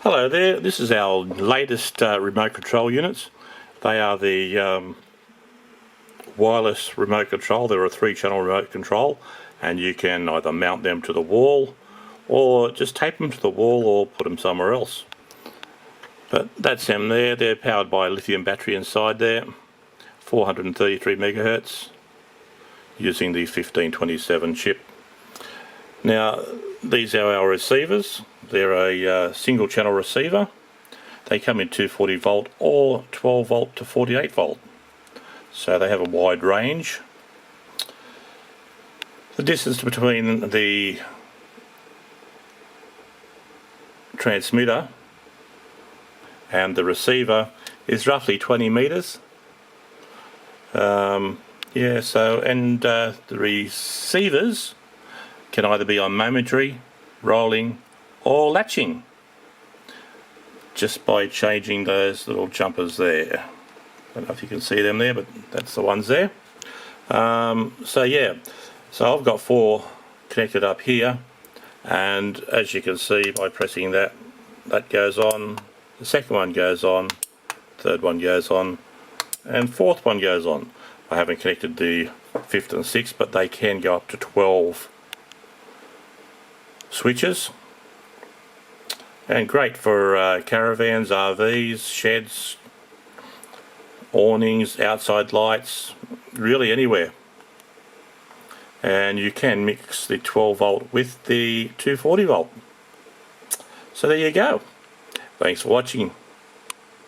Hello there, this is our latest remote control units. They are the wireless remote control. They're a 3-channel remote control, and you can either mount them to the wall or just tape them to the wall or put them somewhere else. But that's them there. They're powered by a lithium battery inside there, 433 megahertz, using the 1527 chip. Now these are our receivers. They're a single channel receiver. They come in 240 volt or 12 volt to 48 volt. So they have a wide range. The distance between the transmitter and the receiver is roughly 20 meters. The receivers can either be on momentary, rolling, or latching, just by changing those little jumpers there. I don't know if you can see them there, but that's the ones there. So I've got 4 connected up here, and as you can see by pressing that, that goes on, the second one goes on, third one goes on, and fourth one goes on. I haven't connected the 5th and 6th, but they can go up to 12 switches. And great for caravans, RVs, sheds, awnings, outside lights, really anywhere. And you can mix the 12 volt with the 240 volt. So there you go. Thanks for watching.